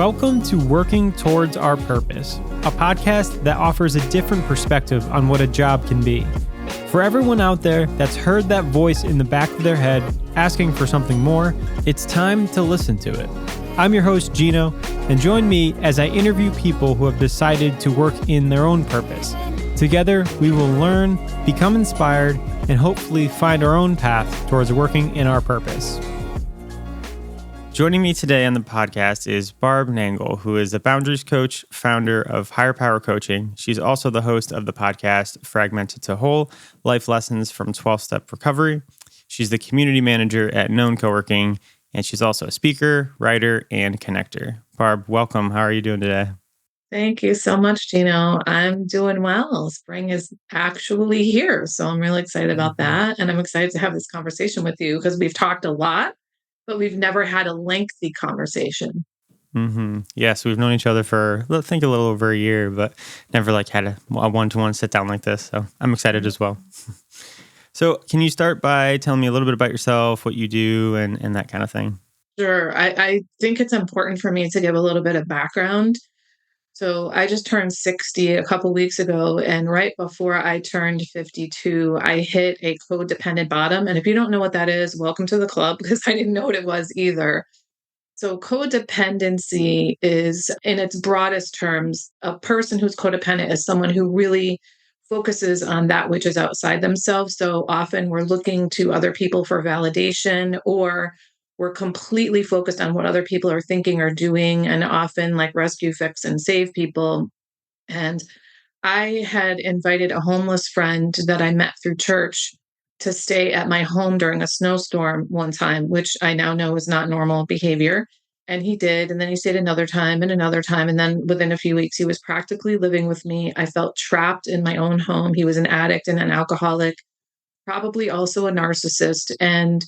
Welcome to Working Towards Our Purpose, a podcast that offers a different perspective on what a job can be. For everyone out there that's heard that voice in the back of their head asking for something more, it's time to listen to it. I'm your host, Gino, and join me as I interview people who have decided to work in their own purpose. Together, we will learn, become inspired, and hopefully find our own path towards working in our purpose. Joining me today on the podcast is Barb Nangle, who is a boundaries coach, founder of Higher Power Coaching. She's also the host of the podcast Fragmented to Whole, Life Lessons from 12-Step Recovery. She's the community manager at Known Coworking, and she's also a speaker, writer, and connector. Barb, welcome. How are you doing today? Thank you so much, Gino. I'm doing well. Spring is actually here, so I'm really excited about that. And I'm excited to have this conversation with you because we've talked a lot, but we've never had a lengthy conversation. Yes, we've known each other for, I think, a little over a year, but never had a one-to-one sit down like this. So I'm excited as well. So can you start by telling me a little bit about yourself, what you do, and that kind of thing? Sure. I think it's important for me to give a little bit of background. So I just turned 60 a couple weeks ago, and right before I turned 52, I hit a codependent bottom. And if you don't know what that is, welcome to the club, because I didn't know what it was either. So codependency is, in its broadest terms, a person who's codependent is someone who really focuses on that which is outside themselves. So often we're looking to other people for validation, or we're completely focused on what other people are thinking or doing, and often rescue, fix, and save people. And I had invited a homeless friend that I met through church to stay at my home during a snowstorm one time, which I now know is not normal behavior. And he did. And then he stayed another time and another time. And then within a few weeks, he was practically living with me. I felt trapped in my own home. He was an addict and an alcoholic, probably also a narcissist. And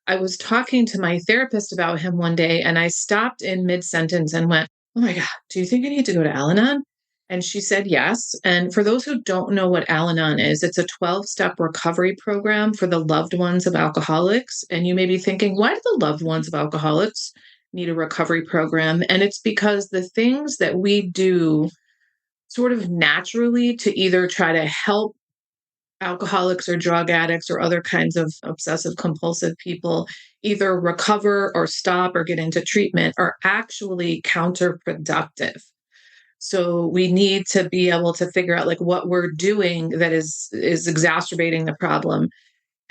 I was talking to my therapist about him one day, and I stopped in mid-sentence and went, "Oh my God, do you think I need to go to Al-Anon?" And she said yes. And for those who don't know what Al-Anon is, it's a 12-step recovery program for the loved ones of alcoholics. And you may be thinking, why do the loved ones of alcoholics need a recovery program? And it's because the things that we do sort of naturally to either try to help alcoholics or drug addicts or other kinds of obsessive compulsive people either recover or stop or get into treatment are actually counterproductive. So we need to be able to figure out what we're doing that is exacerbating the problem.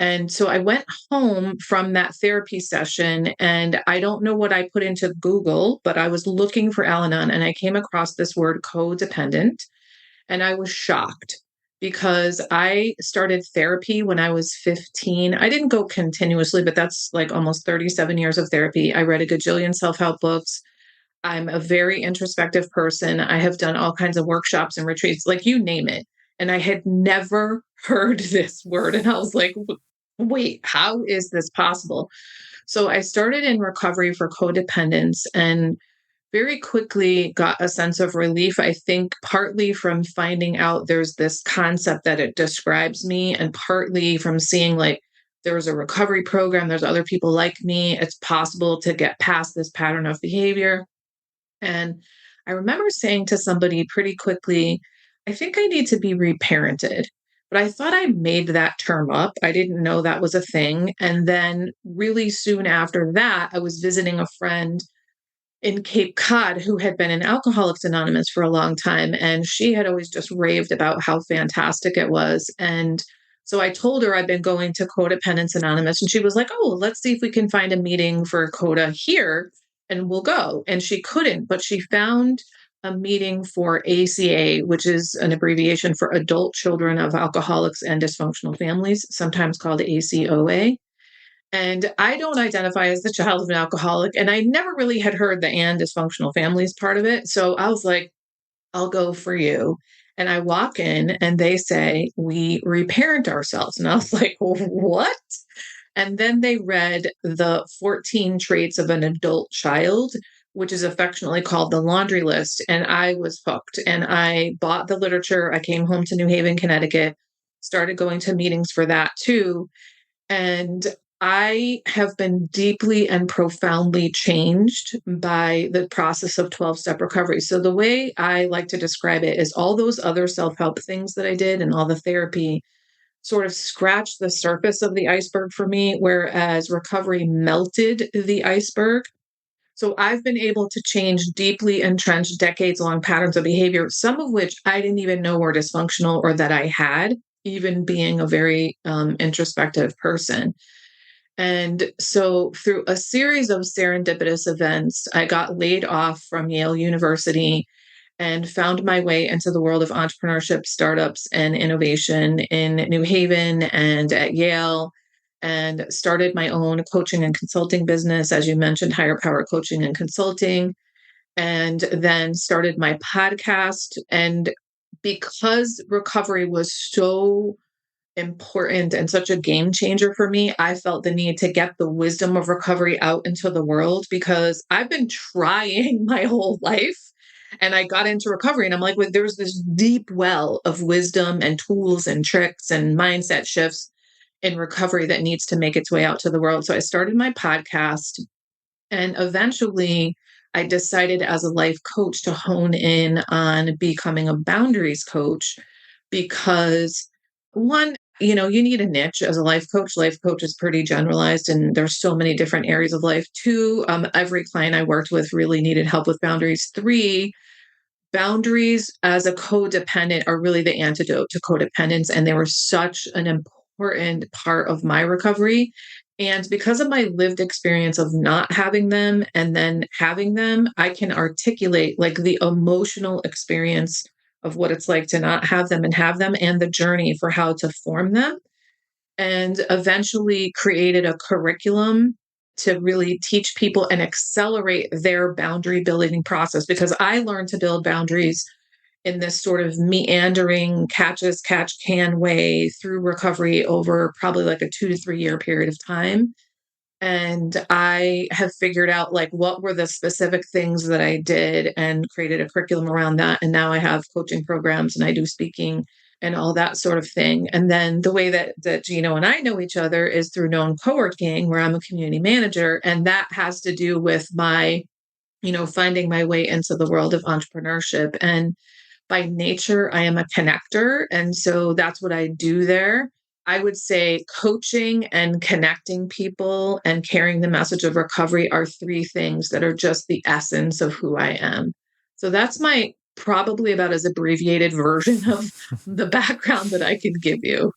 And so I went home from that therapy session, and I don't know what I put into Google, but I was looking for Al-Anon and I came across this word codependent, and I was shocked because I started therapy when I was 15. I didn't go continuously, but that's almost 37 years of therapy. I read a gajillion self-help books. I'm a very introspective person. I have done all kinds of workshops and retreats, you name it. And I had never heard this word. And I was like, wait, how is this possible? So I started in recovery for codependence and very quickly got a sense of relief, I think partly from finding out there's this concept that it describes me, and partly from seeing there's a recovery program, there's other people like me, it's possible to get past this pattern of behavior. And I remember saying to somebody pretty quickly, I think I need to be reparented. But I thought I made that term up. I didn't know that was a thing. And then really soon after that, I was visiting a friend in Cape Cod who had been in Alcoholics Anonymous for a long time. And she had always just raved about how fantastic it was. And so I told her I'd been going to Codependence Anonymous, and she was like, "Oh, let's see if we can find a meeting for Coda here and we'll go." And she couldn't, but she found a meeting for ACA, which is an abbreviation for Adult Children of Alcoholics and Dysfunctional Families, sometimes called ACOA. And I don't identify as the child of an alcoholic. And I never really had heard the and dysfunctional families part of it. So I was like, I'll go for you. And I walk in and they say, we reparent ourselves. And I was like, what? And then they read the 14 traits of an adult child, which is affectionately called the laundry list. And I was hooked. And I bought the literature. I came home to New Haven, Connecticut, started going to meetings for that too. And I have been deeply and profoundly changed by the process of 12-step recovery. So the way I like to describe it is all those other self-help things that I did and all the therapy sort of scratched the surface of the iceberg for me, whereas recovery melted the iceberg. So I've been able to change deeply entrenched decades long patterns of behavior, some of which I didn't even know were dysfunctional or that I had, even being a very introspective person. And so, through a series of serendipitous events, I got laid off from Yale University and found my way into the world of entrepreneurship, startups, and innovation in New Haven and at Yale, and started my own coaching and consulting business, as you mentioned, higher power coaching and consulting, and then started my podcast. And because recovery was so important and such a game changer for me, I felt the need to get the wisdom of recovery out into the world because I've been trying my whole life. And I got into recovery and I'm like, well, there's this deep well of wisdom and tools and tricks and mindset shifts in recovery that needs to make its way out to the world. So I started my podcast and eventually I decided as a life coach to hone in on becoming a boundaries coach because one, you need a niche as a life coach. Life coach is pretty generalized and there's so many different areas of life. Two, every client I worked with really needed help with boundaries. Three, boundaries as a codependent are really the antidote to codependence. And they were such an important part of my recovery. And because of my lived experience of not having them and then having them, I can articulate like the emotional experience of what it's like to not have them and have them and the journey for how to form them and eventually created a curriculum to really teach people and accelerate their boundary building process because I learned to build boundaries in this sort of meandering catch as catch can way through recovery over probably like a 2 to 3 year period of time. And I have figured out like what were the specific things that I did and created a curriculum around that. And now I have coaching programs and I do speaking and all that sort of thing. And then the way that Gino and I know each other is through known coworking, where I'm a community manager. And that has to do with my, finding my way into the world of entrepreneurship. And by nature, I am a connector. And so that's what I do there. I would say coaching and connecting people and carrying the message of recovery are three things that are just the essence of who I am. So that's my probably about as abbreviated version of the background that I could give you.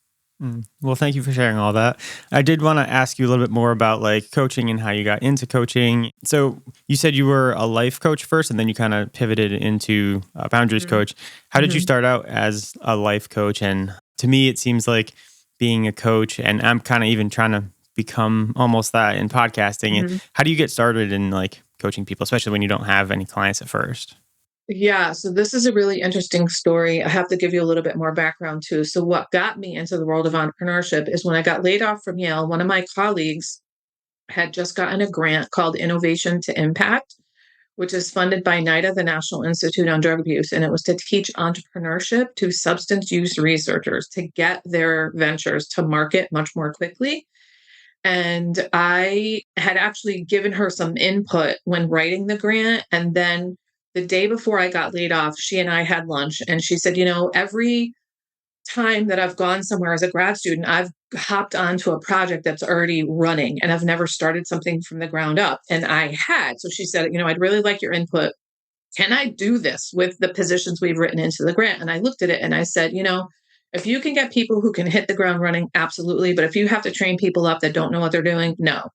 Well, thank you for sharing all that. I did want to ask you a little bit more about like coaching and how you got into coaching. So you said you were a life coach first, and then you kind of pivoted into a boundaries coach. How did you start out as a life coach? And to me, it seems like being a coach, and I'm kind of even trying to become almost that in podcasting. And how do you get started in like coaching people, especially when you don't have any clients at first? Yeah, so this is a really interesting story. I have to give you a little bit more background too. So, what got me into the world of entrepreneurship is when I got laid off from Yale, one of my colleagues had just gotten a grant called Innovation to Impact, which is funded by NIDA, the National Institute on Drug Abuse. And it was to teach entrepreneurship to substance use researchers to get their ventures to market much more quickly. And I had actually given her some input when writing the grant. And then the day before I got laid off, she and I had lunch. And she said, every time that I've gone somewhere as a grad student, I've hopped onto a project that's already running and I've never started something from the ground up. And I had. So she said, I'd really like your input. Can I do this with the positions we've written into the grant? And I looked at it and I said, if you can get people who can hit the ground running, absolutely. But if you have to train people up that don't know what they're doing, no.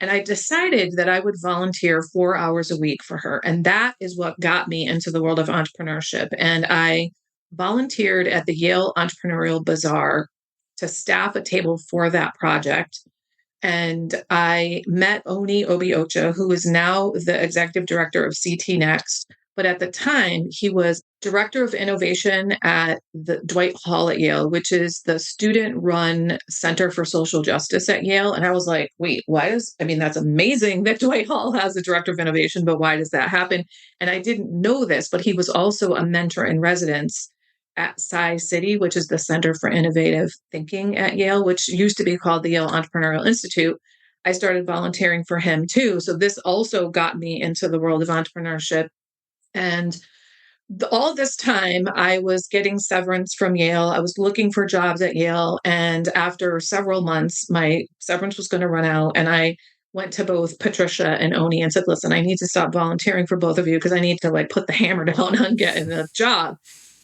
And I decided that I would volunteer 4 hours a week for her. And that is what got me into the world of entrepreneurship. And I volunteered at the Yale Entrepreneurial Bazaar to staff a table for that project. And I met Oni Obiocha, who is now the executive director of CT Next. But at the time, he was director of innovation at the Dwight Hall at Yale, which is the student-run Center for Social Justice at Yale. And I was like, wait, that's amazing that Dwight Hall has a director of innovation, but why does that happen? And I didn't know this, but he was also a mentor in residence at Sci City, which is the Center for Innovative Thinking at Yale, which used to be called the Yale Entrepreneurial Institute. I started volunteering for him too. So this also got me into the world of entrepreneurship. And all this time, I was getting severance from Yale. I was looking for jobs at Yale. And after several months, my severance was going to run out. And I went to both Patricia and Oni and said, listen, I need to stop volunteering for both of you because I need to like put the hammer down on getting a job.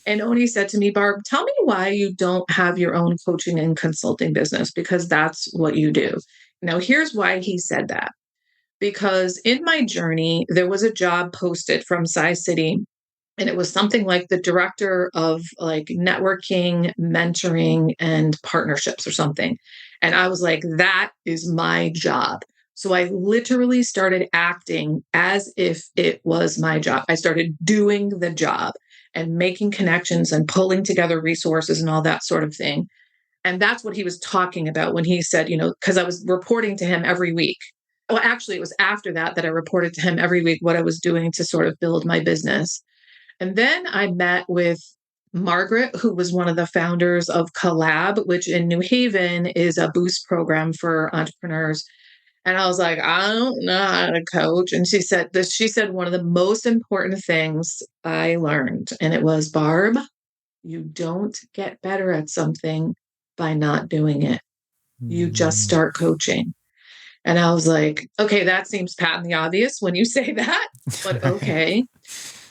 And Oni said to me, Barb, tell me why you don't have your own coaching and consulting business, because that's what you do. Now, here's why he said that. Because in my journey, there was a job posted from Size City, and it was something like the director of like networking, mentoring, and partnerships or something. And I was like, that is my job. So I literally started acting as if it was my job. I started doing the job and making connections and pulling together resources and all that sort of thing. And that's what he was talking about when he said, because I was reporting to him every week. Well, actually, it was after that I reported to him every week what I was doing to sort of build my business. And then I met with Margaret, who was one of the founders of Collab, which in New Haven is a boost program for entrepreneurs. And I was like, I don't know how to coach. And she said this, she said one of the most important things I learned, and it was, Barb, you don't get better at something by not doing it. You just start coaching. And I was like, okay, that seems patently obvious when you say that, but okay.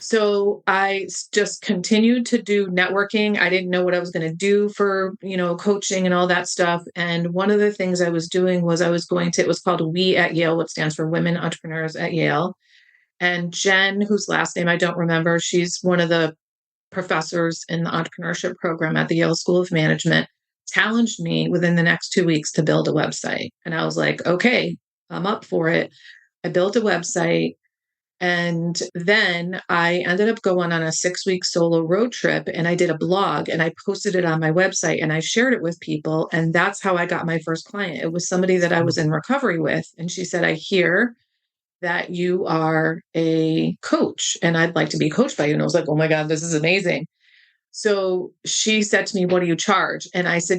So I just continued to do networking. I didn't know what I was going to do for, coaching and all that stuff. And one of the things I was doing was it was called We at Yale, which stands for Women Entrepreneurs at Yale. And Jen, whose last name I don't remember, she's one of the professors in the entrepreneurship program at the Yale School of Management, challenged me within the next 2 weeks to build a website. And I was like, okay, I'm up for it. I built a website. And then I ended up going on a 6-week solo road trip, and I did a blog and I posted it on my website and I shared it with people. And that's how I got my first client. It was somebody that I was in recovery with. And she said, I hear that you are a coach and I'd like to be coached by you. And I was like, oh my God, this is amazing. So she said to me, what do you charge? And I said,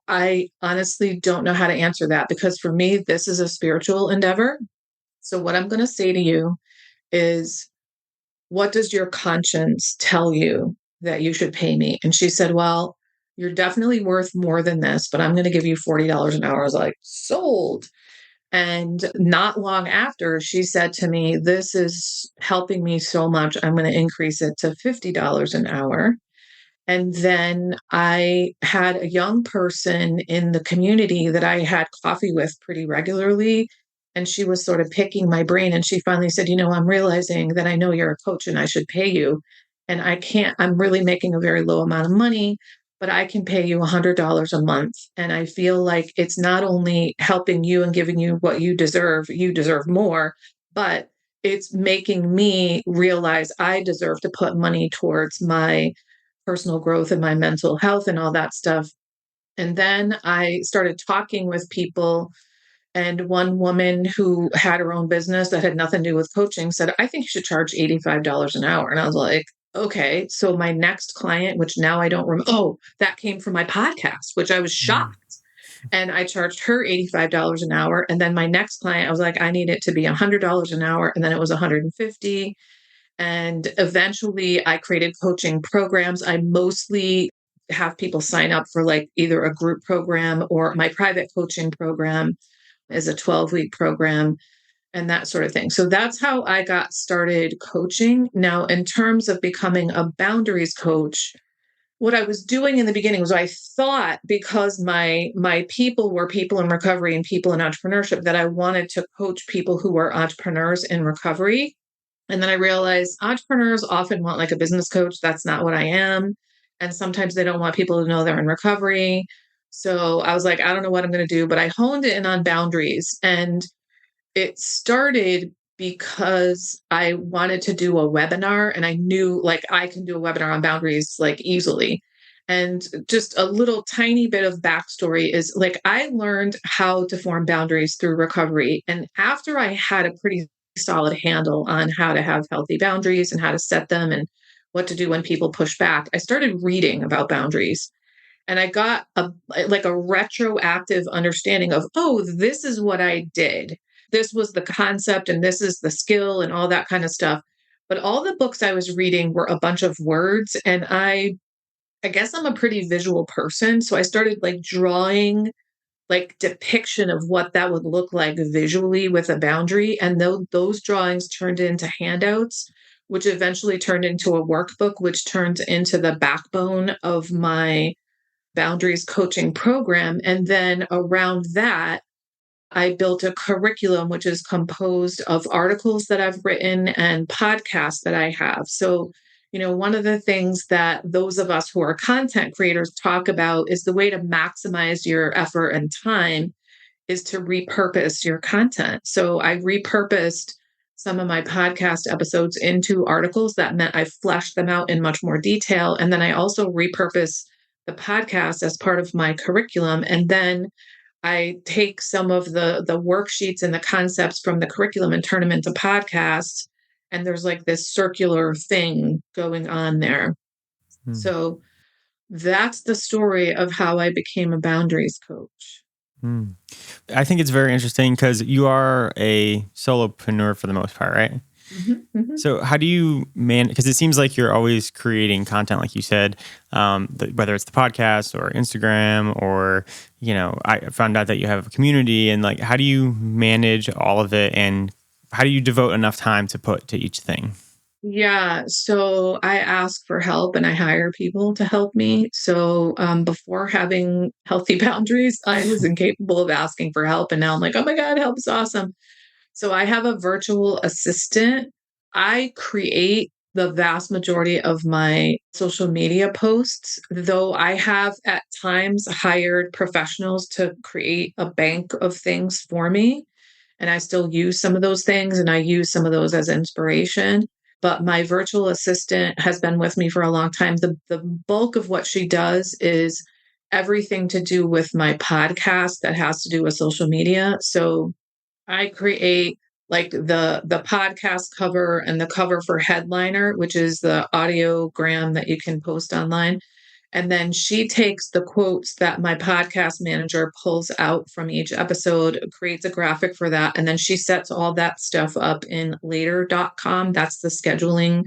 I honestly don't know how to answer that, because for me, this is a spiritual endeavor. So what I'm going to say to you is, what does your conscience tell you that you should pay me? And she said, well, you're definitely worth more than this, but I'm going to give you $40 an hour. I was like, sold. And not long after, she said to me, this is helping me so much, I'm going to increase it to $50 an hour. And then I had a young person in the community that I had coffee with pretty regularly. And she was sort of picking my brain. And she finally said, I'm realizing that I know you're a coach and I should pay you. And I'm really making a very low amount of money, but I can pay you $100 a month. And I feel like it's not only helping you and giving you what you deserve more, but it's making me realize I deserve to put money towards my personal growth and my mental health and all that stuff. And then I started talking with people. And one woman who had her own business that had nothing to do with coaching said, I think you should charge $85 an hour. And I was like, okay. So my next client, which now I don't remember, that came from my podcast, which I was shocked. And I charged her $85 an hour. And then my next client, I was like, I need it to be $100 an hour. And then it was $150. And eventually I created coaching programs. I mostly have people sign up for like either a group program, or my private coaching program is a 12-week program and that sort of thing. So that's how I got started coaching. Now, in terms of becoming a boundaries coach, what I was doing in the beginning was, I thought, because my people were people in recovery and people in entrepreneurship, that I wanted to coach people who were entrepreneurs in recovery. And then I realized entrepreneurs often want like a business coach. That's not what I am. And sometimes they don't want people to know they're in recovery. So I was like, I don't know what I'm going to do, but I honed it in on boundaries. And it started because I wanted to do a webinar, and I knew like I can do a webinar on boundaries like easily. And just a little tiny bit of backstory is like, I learned how to form boundaries through recovery. And after I had a pretty solid handle on how to have healthy boundaries and how to set them and what to do when people push back, I started reading about boundaries. And I got a retroactive understanding of, oh, this is what I did. This was the concept and this is the skill and all that kind of stuff. But all the books I was reading were a bunch of words. And I guess I'm a pretty visual person. So I started like drawing like depiction of what that would look like visually with a boundary. And those drawings turned into handouts, which eventually turned into a workbook, which turned into the backbone of my boundaries coaching program. And then around that, I built a curriculum which is composed of articles that I've written and podcasts that I have. So, one of the things that those of us who are content creators talk about is the way to maximize your effort and time is to repurpose your content. So I repurposed some of my podcast episodes into articles. That meant I fleshed them out in much more detail. And then I also repurpose the podcast as part of my curriculum. And then I take some of the worksheets and the concepts from the curriculum and turn them into podcasts. And there's like this circular thing going on there. Hmm. So that's the story of how I became a boundaries coach. Hmm. I think it's very interesting because you are a solopreneur for the most part, right? Mhm, mhm. So how do you because it seems like you're always creating content, like you said, whether it's the podcast or Instagram or, I found out that you have a community, and like, how do you manage all of it, and how do you devote enough time to put to each thing? Yeah, so I ask for help and I hire people to help me. So before having healthy boundaries, I was incapable of asking for help. And now I'm like, oh my God, help is awesome. So I have a virtual assistant. I create the vast majority of my social media posts, though I have at times hired professionals to create a bank of things for me. And I still use some of those things and I use some of those as inspiration. But my virtual assistant has been with me for a long time. The bulk of what she does is everything to do with my podcast that has to do with social media. So I create like the podcast cover and the cover for Headliner, which is the audiogram that you can post online. And then she takes the quotes that my podcast manager pulls out from each episode, creates a graphic for that, and then she sets all that stuff up in later.com. That's the scheduling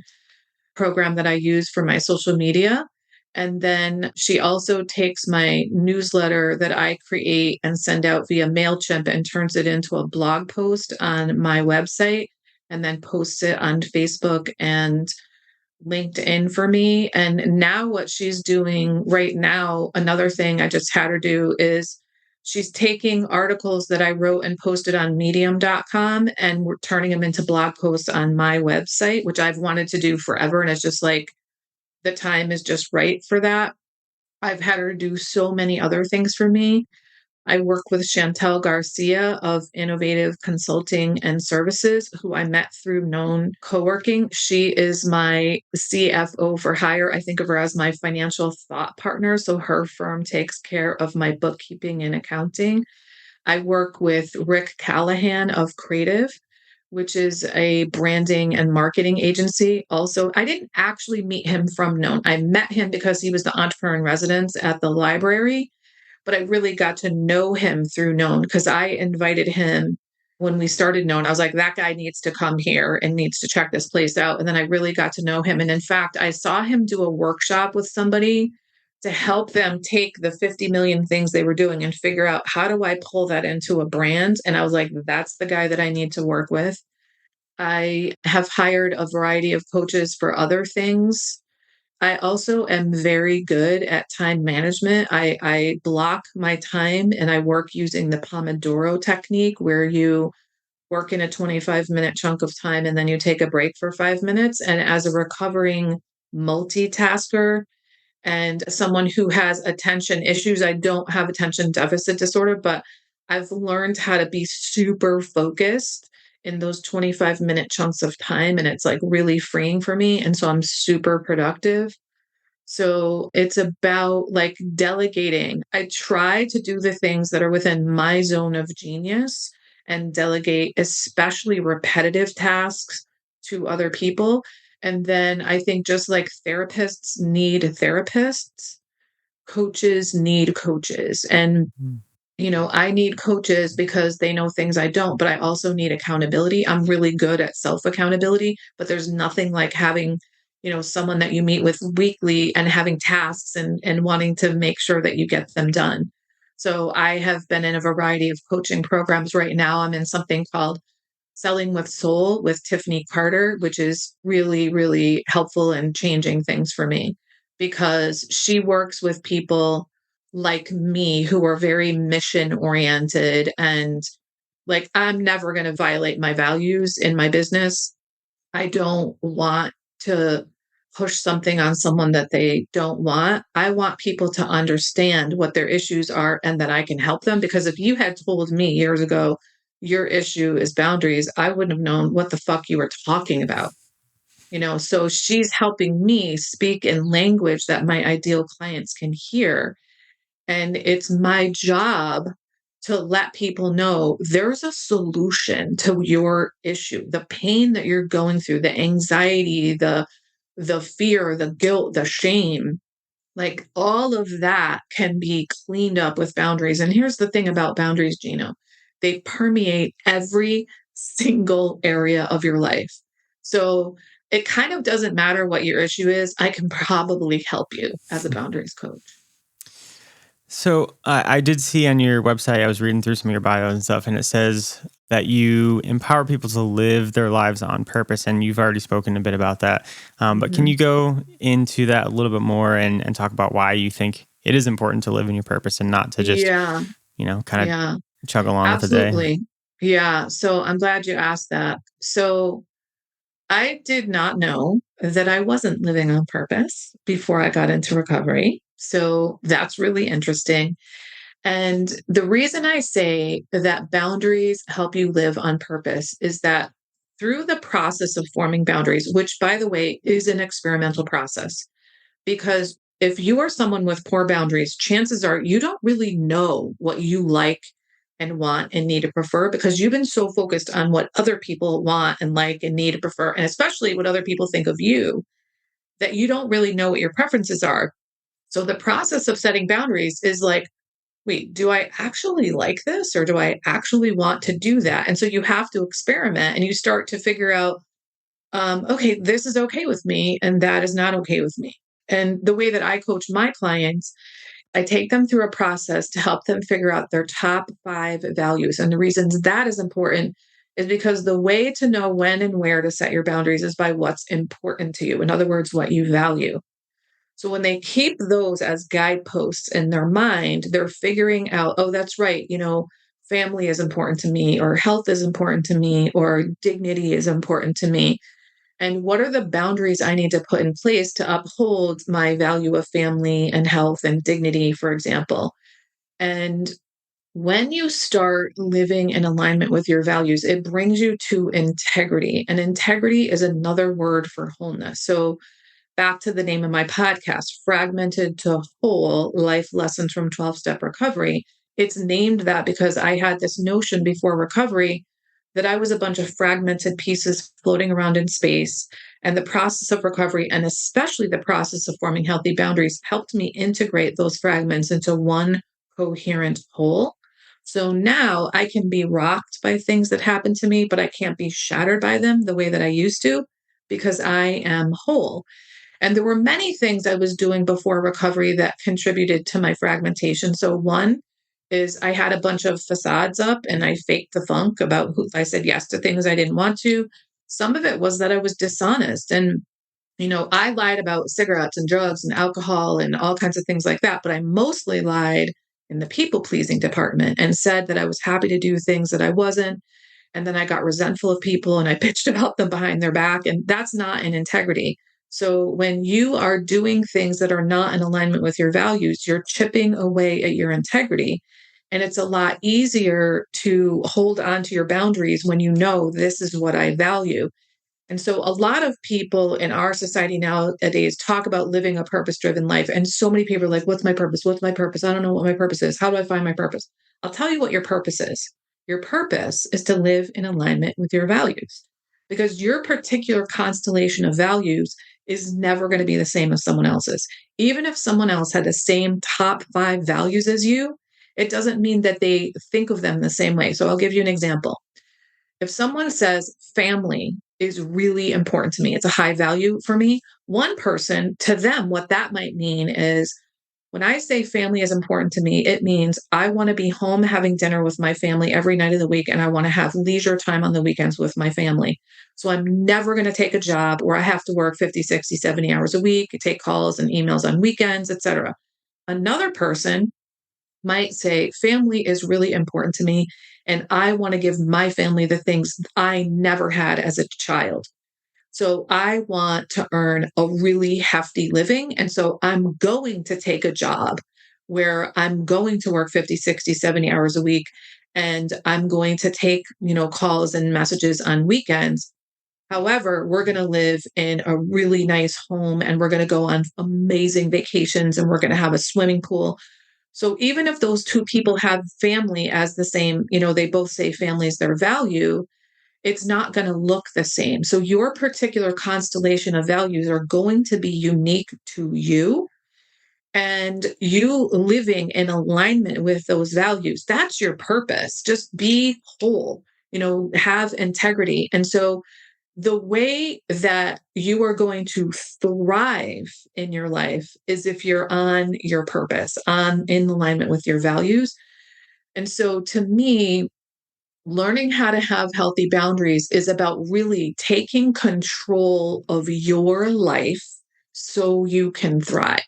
program that I use for my social media. And then she also takes my newsletter that I create and send out via MailChimp and turns it into a blog post on my website and then posts it on Facebook and LinkedIn for me. And now, what she's doing right now, another thing I just had her do is she's taking articles that I wrote and posted on medium.com and we're turning them into blog posts on my website, which I've wanted to do forever. And it's just like the time is just right for that. I've had her do so many other things for me. I work with Chantel Garcia of Innovative Consulting and Services, who I met through known co-working. She is my CFO for hire. I think of her as my financial thought partner. So her firm takes care of my bookkeeping and accounting. I work with Rick Callahan of Creative, which is a branding and marketing agency. Also, I didn't actually meet him from known. I met him because he was the entrepreneur in residence at the library, but I really got to know him through known because I invited him when we started known. I was like, that guy needs to come here and needs to check this place out. And then I really got to know him. And in fact, I saw him do a workshop with somebody to help them take the 50 million things they were doing and figure out how do I pull that into a brand. And I was like, that's the guy that I need to work with. I have hired a variety of coaches for other things. I also am very good at time management. I block my time and I work using the Pomodoro technique where you work in a 25-minute chunk of time and then you take a break for 5 minutes. And as a recovering multitasker and someone who has attention issues, I don't have attention deficit disorder, but I've learned how to be super focused in those 25-minute chunks of time. And it's like really freeing for me. And so I'm super productive. So it's about like delegating. I try to do the things that are within my zone of genius and delegate, especially repetitive tasks to other people. And then I think just like therapists need therapists, coaches need coaches. And Mm. I need coaches because they know things I don't, but I also need accountability. I'm really good at self accountability, but there's nothing like having, someone that you meet with weekly and having tasks and wanting to make sure that you get them done. So I have been in a variety of coaching programs. Right now, I'm in something called Selling with Soul with Tiffany Carter, which is really, really helpful in changing things for me because she works with people like me who are very mission oriented and like, I'm never going to violate my values in my business. I don't want to push something on someone that they don't want. I want people to understand what their issues are and that I can help them. Because if you had told me years ago, your issue is boundaries, I wouldn't have known what the fuck you were talking about. So she's helping me speak in language that my ideal clients can hear. And it's my job to let people know there's a solution to your issue, the pain that you're going through, the anxiety, the fear, the guilt, the shame. Like all of that can be cleaned up with boundaries. And here's the thing about boundaries, Gino. They permeate every single area of your life. So it kind of doesn't matter what your issue is. I can probably help you as a boundaries coach. So I did see on your website, I was reading through some of your bio and stuff, and it says that you empower people to live their lives on purpose. And you've already spoken a bit about that. But can you go into that a little bit more and talk about why you think it is important to live in your purpose and not to just, kind of chug along with the day? Absolutely. Yeah. So I'm glad you asked that. So I did not know that I wasn't living on purpose before I got into recovery. So that's really interesting. And the reason I say that boundaries help you live on purpose is that through the process of forming boundaries, which by the way is an experimental process, because if you are someone with poor boundaries, chances are you don't really know what you like and want and need to prefer because you've been so focused on what other people want and like and need to prefer, and especially what other people think of you, that you don't really know what your preferences are. So the process of setting boundaries is like, wait, do I actually like this or do I actually want to do that? And so you have to experiment and you start to figure out, okay, this is okay with me and that is not okay with me. And the way that I coach my clients, I take them through a process to help them figure out their top 5 values. And the reasons that is important is because the way to know when and where to set your boundaries is by what's important to you. In other words, what you value. So when they keep those as guideposts in their mind, they're figuring out, oh, that's right, family is important to me, or health is important to me, or dignity is important to me. And what are the boundaries I need to put in place to uphold my value of family and health and dignity, for example? And when you start living in alignment with your values, it brings you to integrity. And integrity is another word for wholeness. So back to the name of my podcast, Fragmented to Whole Life Lessons from 12-Step Recovery. It's named that because I had this notion before recovery that I was a bunch of fragmented pieces floating around in space. And the process of recovery, and especially the process of forming healthy boundaries, helped me integrate those fragments into one coherent whole. So now I can be rocked by things that happen to me, but I can't be shattered by them the way that I used to because I am whole. And there were many things I was doing before recovery that contributed to my fragmentation. So one is I had a bunch of facades up and I faked the funk about who I said yes to things I didn't want to. Some of it was that I was dishonest and I lied about cigarettes and drugs and alcohol and all kinds of things like that, but I mostly lied in the people pleasing department and said that I was happy to do things that I wasn't. And then I got resentful of people and I bitched about them behind their back. And that's not an integrity. So when you are doing things that are not in alignment with your values, you're chipping away at your integrity. And it's a lot easier to hold on to your boundaries when you know this is what I value. And so a lot of people in our society nowadays talk about living a purpose-driven life. And so many people are like, what's my purpose? What's my purpose? I don't know what my purpose is. How do I find my purpose? I'll tell you what your purpose is. Your purpose is to live in alignment with your values because your particular constellation of values is never going to be the same as someone else's. Even if someone else had the same top 5 values as you, it doesn't mean that they think of them the same way. So I'll give you an example. If someone says family is really important to me, it's a high value for me, one person, to them, what that might mean is when I say family is important to me, it means I want to be home having dinner with my family every night of the week, and I want to have leisure time on the weekends with my family. So I'm never going to take a job where I have to work 50, 60, 70 hours a week, take calls and emails on weekends, etc. Another person might say, family is really important to me, and I want to give my family the things I never had as a child. So I want to earn a really hefty living. And so I'm going to take a job where I'm going to work 50, 60, 70 hours a week. And I'm going to take, calls and messages on weekends. However, we're going to live in a really nice home and we're going to go on amazing vacations and we're going to have a swimming pool. So even if those two people have family as the same, they both say family is their value, it's not going to look the same. So your particular constellation of values are going to be unique to you, and you living in alignment with those values. That's your purpose. Just be whole, have integrity. And so the way that you are going to thrive in your life is if you're on your purpose, in alignment with your values. And so to me, learning how to have healthy boundaries is about really taking control of your life so you can thrive.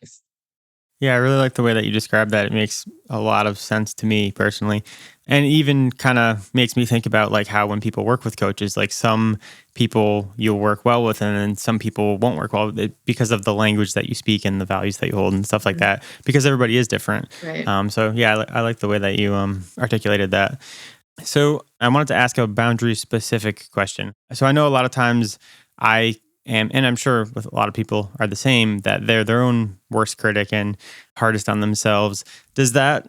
Yeah, I really like the way that you describe that. It makes a lot of sense to me personally. And even kind of makes me think about like how when people work with coaches, like some people you'll work well with and then some people won't work well with it because of the language that you speak and the values that you hold and stuff like that, because everybody is different. Right. So yeah, I like the way that you articulated that. So I wanted to ask a boundary specific question. So I know a lot of times I am, and I'm sure with a lot of people are the same, that they're their own worst critic and hardest on themselves. Does that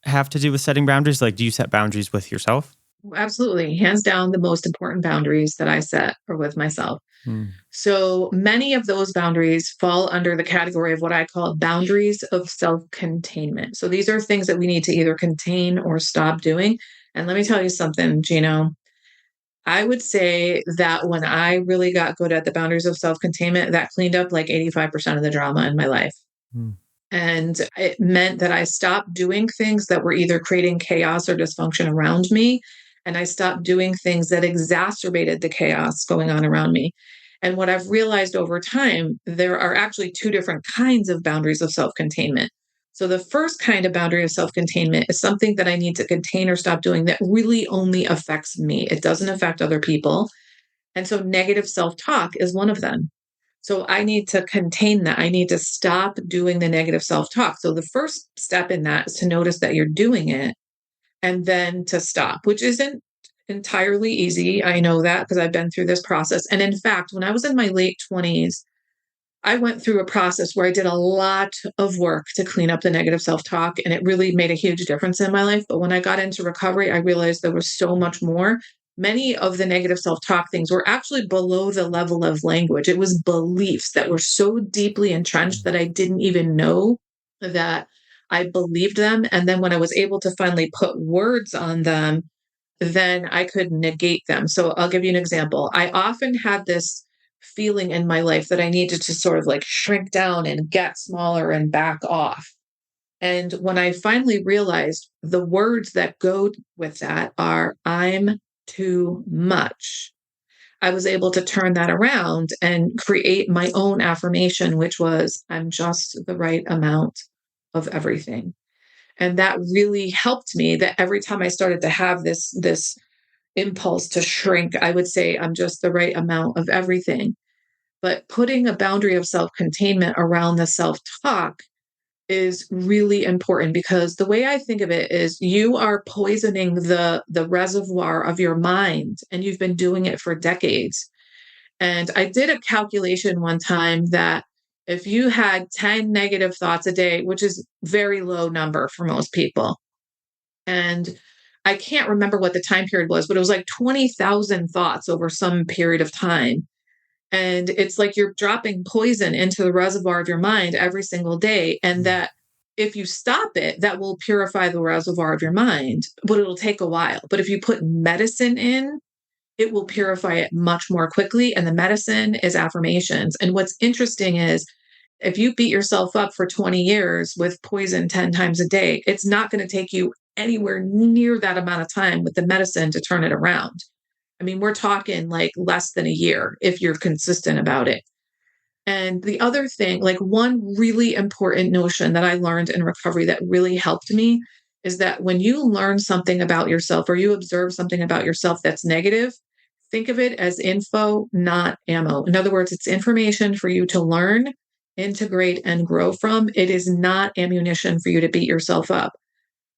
have to do with setting boundaries? Like, do you set boundaries with yourself? Absolutely. Hands down, the most important boundaries that I set are with myself. Mm. So many of those boundaries fall under the category of what I call boundaries of self-containment. So these are things that we need to either contain or stop doing. And let me tell you something, Gino. I would say that when I really got good at the boundaries of self-containment, that cleaned up like 85% of the drama in my life. Mm. And it meant that I stopped doing things that were either creating chaos or dysfunction around me. And I stopped doing things that exacerbated the chaos going on around me. And what I've realized over time, there are actually two different kinds of boundaries of self containment. So the first kind of boundary of self containment is something that I need to contain or stop doing that really only affects me. It doesn't affect other people. And so negative self talk is one of them. So I need to contain that. I need to stop doing the negative self talk. So the first step in that is to notice that you're doing it and then to stop, which isn't entirely easy. I know that because I've been through this process. And in fact, when I was in my late 20s, I went through a process where I did a lot of work to clean up the negative self talk, and it really made a huge difference in my life. But when I got into recovery, I realized there was so much more. Many of the negative self talk things were actually below the level of language. It was beliefs that were so deeply entrenched that I didn't even know that I believed them. And then when I was able to finally put words on them, then I could negate them. So I'll give you an example. I often had this feeling in my life that I needed to sort of like shrink down and get smaller and back off. And when I finally realized the words that go with that are, I'm too much, I was able to turn that around and create my own affirmation, which was, I'm just the right amount of everything. And that really helped me, that every time I started to have this impulse to shrink, I would say, I'm just the right amount of everything. But putting a boundary of self-containment around the self-talk is really important, because the way I think of it is you are poisoning the reservoir of your mind, and you've been doing it for decades. And I did a calculation one time that if you had 10 negative thoughts a day, which is very low number for most people, and I can't remember what the time period was, but it was like 20,000 thoughts over some period of time. And it's like you're dropping poison into the reservoir of your mind every single day. And that if you stop it, that will purify the reservoir of your mind, but it'll take a while. But if you put medicine in, it will purify it much more quickly. And the medicine is affirmations. And what's interesting is if you beat yourself up for 20 years with poison 10 times a day, it's not going to take you anywhere near that amount of time with the medicine to turn it around. I mean, we're talking like less than a year if you're consistent about it. And the other thing, like one really important notion that I learned in recovery that really helped me is that when you learn something about yourself or you observe something about yourself that's negative, think of it as info, not ammo. In other words, it's information for you to learn, integrate, and grow from. It is not ammunition for you to beat yourself up.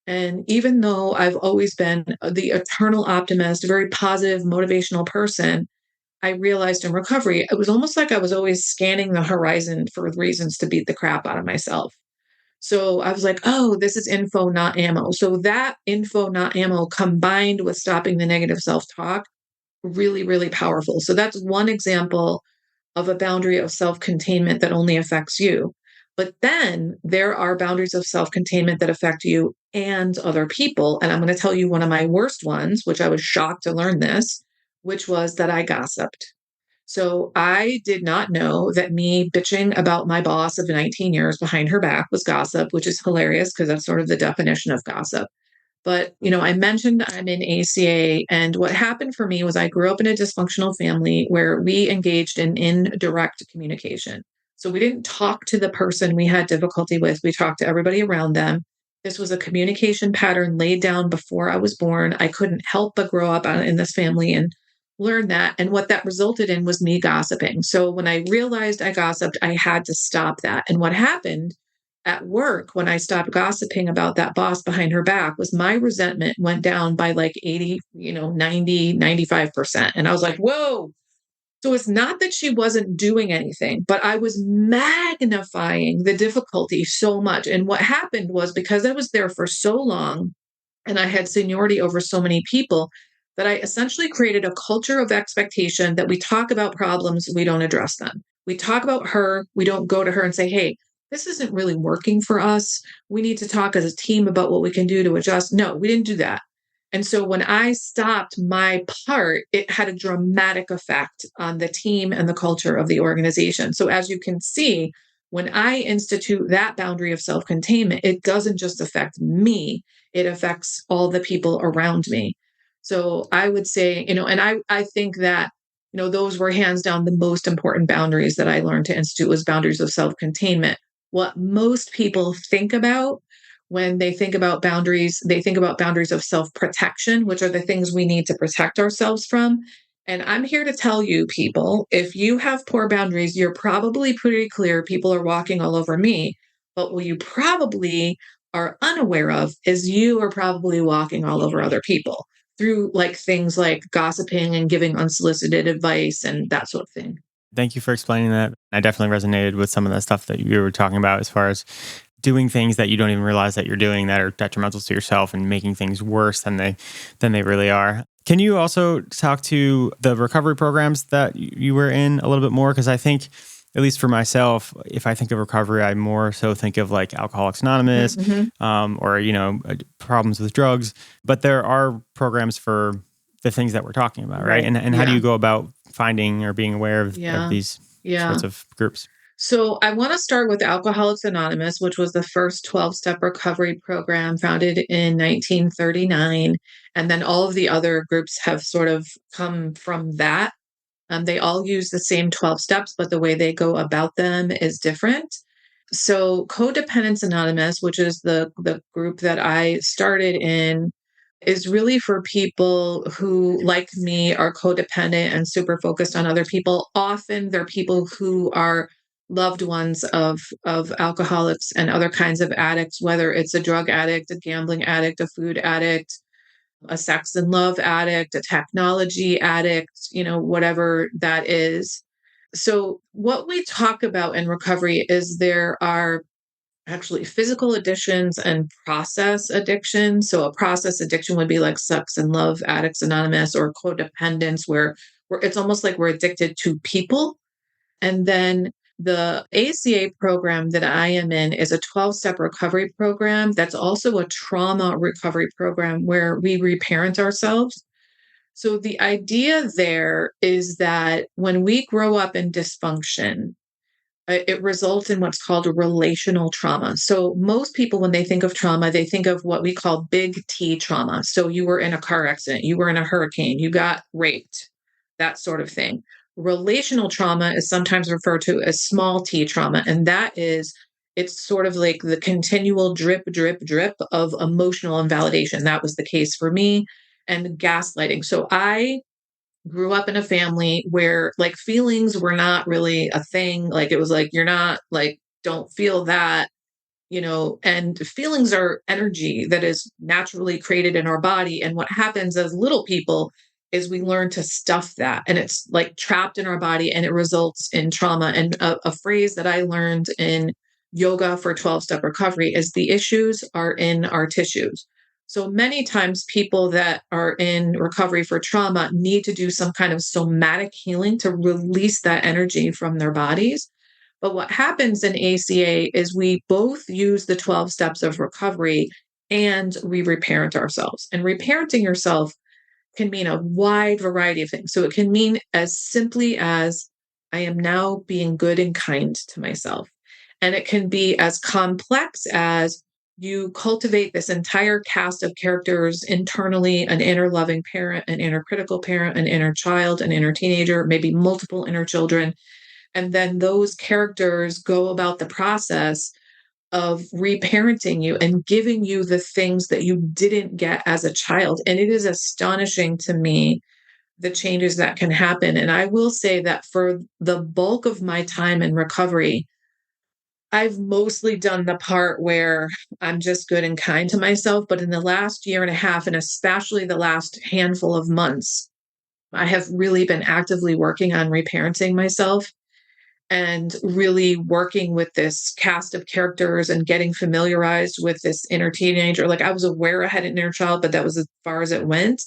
And even though I've always been the eternal optimist, a very positive, motivational person, I realized in recovery, it was almost like I was always scanning the horizon for reasons to beat the crap out of myself. So I was like, oh, this is info, not ammo. So that info, not ammo combined with stopping the negative self talk, really, really powerful. So that's one example of a boundary of self containment that only affects you. But then there are boundaries of self containment that affect you and other people. And I'm going to tell you one of my worst ones, which I was shocked to learn this, which was that I gossiped. So I did not know that me bitching about my boss of 19 years behind her back was gossip, which is hilarious because that's sort of the definition of gossip. But, I mentioned I'm in ACA, and what happened for me was I grew up in a dysfunctional family where we engaged in indirect communication. So we didn't talk to the person we had difficulty with, we talked to everybody around them. This was a communication pattern laid down before I was born. I couldn't help but grow up in this family and learn that. And what that resulted in was me gossiping. So when I realized I gossiped, I had to stop that. And what happened at work when I stopped gossiping about that boss behind her back was my resentment went down by like 80, 90, 95%. And I was like, whoa. So it's not that she wasn't doing anything, but I was magnifying the difficulty so much. And what happened was because I was there for so long and I had seniority over so many people that I essentially created a culture of expectation that we talk about problems, we don't address them. We talk about her, we don't go to her and say, hey, this isn't really working for us. We need to talk as a team about what we can do to adjust. No, we didn't do that. And so when I stopped my part, it had a dramatic effect on the team and the culture of the organization. So as you can see, when I institute that boundary of self containment, it doesn't just affect me, it affects all the people around me. So I would say, and I think that, those were hands down the most important boundaries that I learned to institute was boundaries of self containment. What most people think about when they think about boundaries, they think about boundaries of self-protection, which are the things we need to protect ourselves from. And I'm here to tell you, people, if you have poor boundaries, you're probably pretty clear people are walking all over me. But what you probably are unaware of is you are probably walking all over other people through like things like gossiping and giving unsolicited advice and that sort of thing. Thank you for explaining that. I definitely resonated with some of the stuff that you were talking about as far as doing things that you don't even realize that you're doing that are detrimental to yourself and making things worse than they really are. Can you also talk to the recovery programs that you were in a little bit more? Because I think, at least for myself, if I think of recovery, I more so think of like Alcoholics Anonymous, or problems with drugs. But there are programs for the things that we're talking about, right? And how do you go about finding or being aware of these sorts of groups? So I want to start with Alcoholics Anonymous, which was the first 12-step recovery program founded in 1939. And then all of the other groups have sort of come from that. They all use the same 12 steps, but the way they go about them is different. So Codependence Anonymous, which is the group that I started in, is really for people who, like me, are codependent and super focused on other people. Often they're people who are loved ones of alcoholics and other kinds of addicts, whether it's a drug addict, a gambling addict, a food addict, a sex and love addict, a technology addict, whatever that is. So what we talk about in recovery is there are actually physical addictions and process addiction. So a process addiction would be like sex and love addicts anonymous or codependence, where it's almost like we're addicted to people And then the ACA program that I am in is a 12-step recovery program that's also a trauma recovery program where we reparent ourselves. So the idea there is that when we grow up in dysfunction, it results in what's called relational trauma. So most people, when they think of trauma, they think of what we call big T trauma. So you were in a car accident, you were in a hurricane, you got raped, that sort of thing. Relational trauma is sometimes referred to as small T trauma. And that is, it's sort of like the continual drip, drip, drip of emotional invalidation. That was the case for me. And gaslighting. So I grew up in a family where like feelings were not really a thing. Like it was like, you're not like, don't feel that, and feelings are energy that is naturally created in our body. And what happens as little people is we learn to stuff that and it's like trapped in our body and it results in trauma. And a phrase that I learned in yoga for 12-step recovery is the issues are in our tissues. So many times people that are in recovery for trauma need to do some kind of somatic healing to release that energy from their bodies. But what happens in ACA is we both use the 12 steps of recovery and we reparent ourselves. And reparenting yourself can mean a wide variety of things. So it can mean as simply as I am now being good and kind to myself. And it can be as complex as you cultivate this entire cast of characters internally, an inner loving parent, an inner critical parent, an inner child, an inner teenager, maybe multiple inner children. And then those characters go about the process of reparenting you and giving you the things that you didn't get as a child. And it is astonishing to me the changes that can happen. And I will say that for the bulk of my time in recovery, I've mostly done the part where I'm just good and kind to myself. But in the last year and a half, and especially the last handful of months, I have really been actively working on reparenting myself and really working with this cast of characters and getting familiarized with this inner teenager. Like I was aware I had an inner child, but that was as far as it went.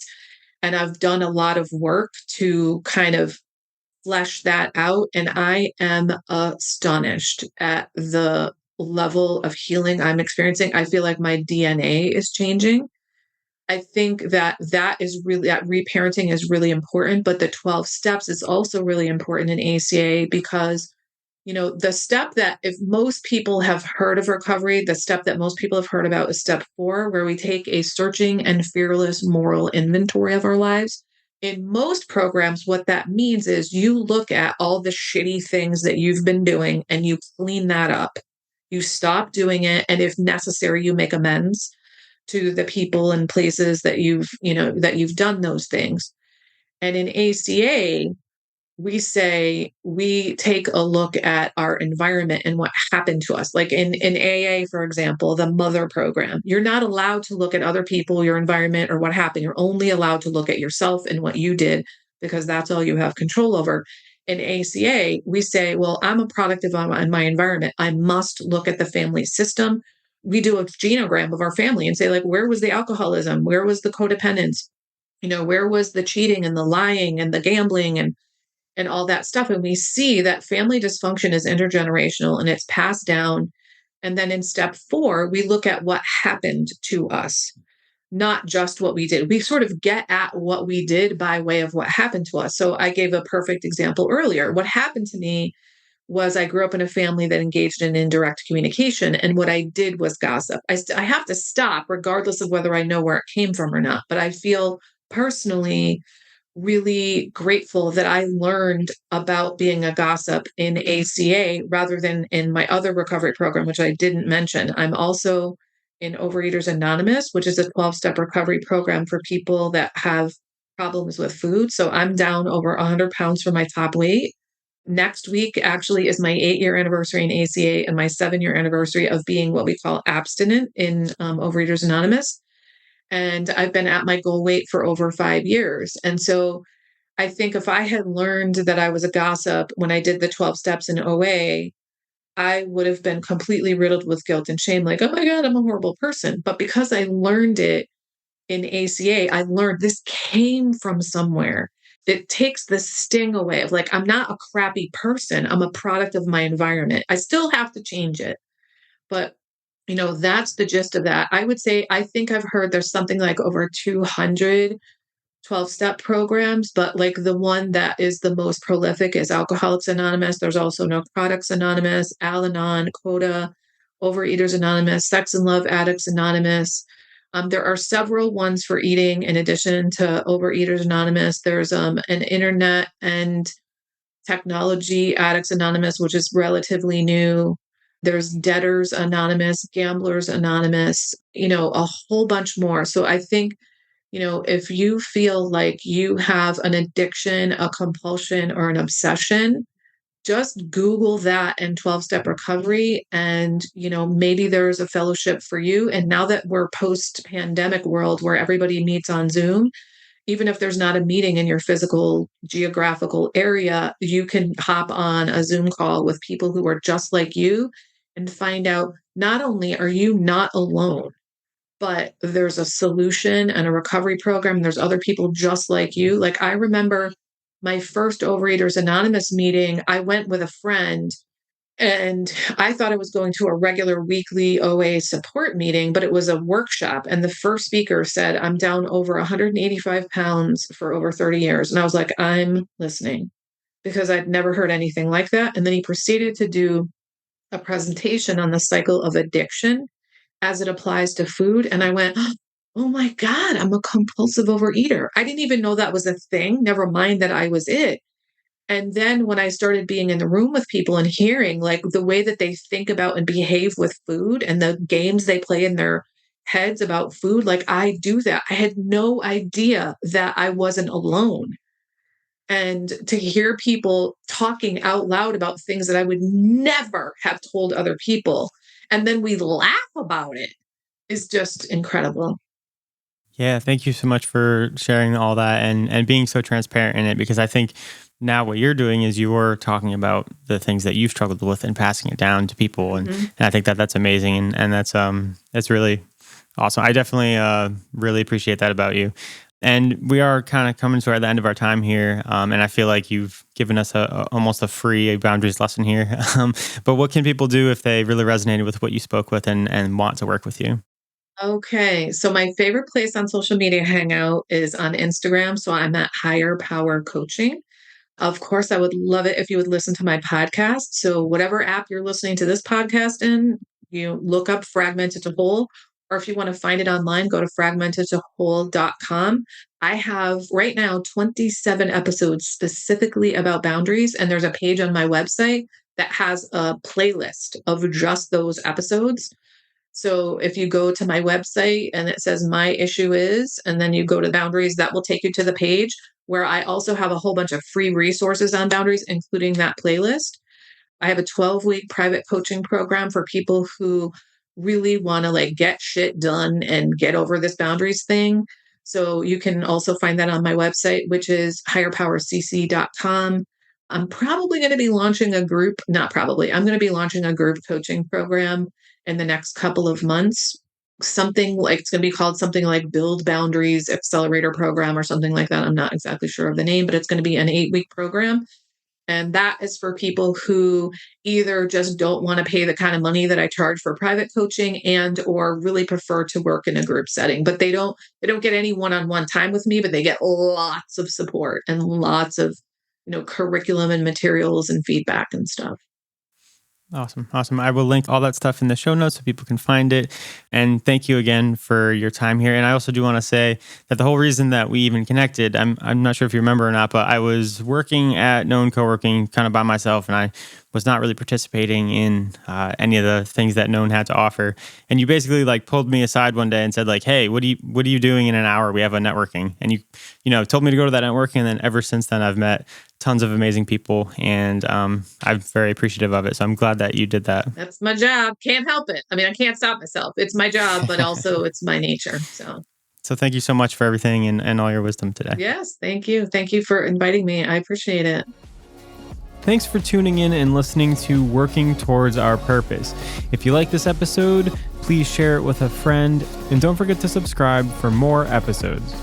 And I've done a lot of work to kind of flesh that out. And I am astonished at the level of healing I'm experiencing. I feel like my DNA is changing. I think that is really, that reparenting is really important, but the 12 steps is also really important in ACA because the step that if most people have heard of recovery, the step that most people have heard about is step 4, where we take a searching and fearless moral inventory of our lives. In most programs, what that means is you look at all the shitty things that you've been doing and you clean that up. You stop doing it. And if necessary, you make amends to the people and places that you've done those things. And in ACA, we take a look at our environment and what happened to us. Like in AA, for example, the mother program, you're not allowed to look at other people, your environment, or what happened. You're only allowed to look at yourself and what you did because that's all you have control over. In ACA, we say, well, I'm a product of my environment. I must look at the family system. We do a genogram of our family and say, like, where was the alcoholism? Where was the codependence? Where was the cheating and the lying and the gambling and all that stuff. And we see that family dysfunction is intergenerational and it's passed down. And then in step 4, we look at what happened to us, not just what we did. We sort of get at what we did by way of what happened to us. So I gave a perfect example earlier. What happened to me was I grew up in a family that engaged in indirect communication. And what I did was gossip. I have to stop regardless of whether I know where it came from or not. But I feel personally really grateful that I learned about being a gossip in ACA rather than in my other recovery program, which I didn't mention. I'm also in Overeaters Anonymous, which is a 12-step recovery program for people that have problems with food. So I'm down over 100 pounds from my top weight. Next week actually is my 8-year anniversary in ACA and my 7-year anniversary of being what we call abstinent in Overeaters Anonymous. And I've been at my goal weight for over 5 years. And so I think if I had learned that I was a gossip when I did the 12 steps in OA, I would have been completely riddled with guilt and shame, like, oh my God, I'm a horrible person. But because I learned it in ACA, I learned this came from somewhere. it takes the sting away of like, I'm not a crappy person. I'm a product of my environment. I still have to change it. But, that's the gist of that. I would say, I think I've heard there's something like over 200 12-step programs, but like the one that is the most prolific is Alcoholics Anonymous. There's also No Products Anonymous, Al-Anon, CODA, Overeaters Anonymous, Sex and Love Addicts Anonymous. There are several ones for eating in addition to Overeaters Anonymous. There's an internet and technology Addicts Anonymous, which is relatively new. There's Debtors Anonymous, Gamblers Anonymous, a whole bunch more. So I think, if you feel like you have an addiction, a compulsion, or an obsession, just Google that and 12-step recovery. And, maybe there's a fellowship for you. And now that we're post-pandemic world where everybody meets on Zoom, even if there's not a meeting in your physical geographical area, you can hop on a Zoom call with people who are just like you and find out not only are you not alone, but there's a solution and a recovery program. There's other people just like you. Like I remember my first Overeaters Anonymous meeting, I went with a friend and I thought I was going to a regular weekly OA support meeting, but it was a workshop. And the first speaker said, I'm down over 185 pounds for over 30 years. And I was like, I'm listening because I'd never heard anything like that. And then he proceeded to do a presentation on the cycle of addiction as it applies to food. And I went, oh my God, I'm a compulsive overeater. I didn't even know that was a thing, never mind that I was it. And then when I started being in the room with people and hearing like the way that they think about and behave with food and the games they play in their heads about food, like I do that. I had no idea that I wasn't alone. And to hear people talking out loud about things that I would never have told other people, and then we laugh about it, is just incredible. Yeah, thank you so much for sharing all that and being so transparent in it, because I think now what you're doing is you're talking about the things that you've struggled with and passing it down to people. And I think that that's amazing. And that's really awesome. I definitely really appreciate that about you. And we are kind of coming to the end of our time here. And I feel like you've given us almost a free boundaries lesson here. But what can people do if they really resonated with what you spoke with and want to work with you? Okay. So my favorite place on social media hangout is on Instagram. So I'm at Higher Power Coaching. Of course, I would love it if you would listen to my podcast. So whatever app you're listening to this podcast in, you look up Fragmented to Whole, or if you want to find it online, go to fragmentedtowhole.com. I have right now 27 episodes specifically about boundaries, and there's a page on my website that has a playlist of just those episodes. So if you go to my website and it says my issue is, and then you go to boundaries, that will take you to the page where I also have a whole bunch of free resources on boundaries, including that playlist. I have a 12-week private coaching program for people who really want to like get shit done and get over this boundaries thing. So you can also find that on my website, which is higherpowercc.com. I'm probably going to be launching a group, not probably, I'm going to be launching a group coaching program in the next couple of months. Something like, it's going to be called something like Build Boundaries Accelerator Program or something like that. I'm not exactly sure of the name, but it's going to be an 8-week program. And that is for people who either just don't want to pay the kind of money that I charge for private coaching and or really prefer to work in a group setting. But they don't get any one-on-one time with me, but they get lots of support and lots of, curriculum and materials and feedback and stuff. Awesome. I will link all that stuff in the show notes so people can find it. And thank you again for your time here. And I also do want to say that the whole reason that we even connected, I'm not sure if you remember or not, but I was working at Known Co-working kind of by myself, and I was not really participating in any of the things that Known had to offer. And you basically like pulled me aside one day and said like, hey, what are you doing in an hour? We have a networking. And you told me to go to that networking. And then ever since then, I've met tons of amazing people, and I'm very appreciative of it. So I'm glad that you did that. That's my job. Can't help it. I mean, I can't stop myself. It's my job, but also it's my nature. So thank you so much for everything and all your wisdom today. Yes, thank you. Thank you for inviting me. I appreciate it. Thanks for tuning in and listening to Working Towards Our Purpose. If you like this episode, please share it with a friend, and don't forget to subscribe for more episodes.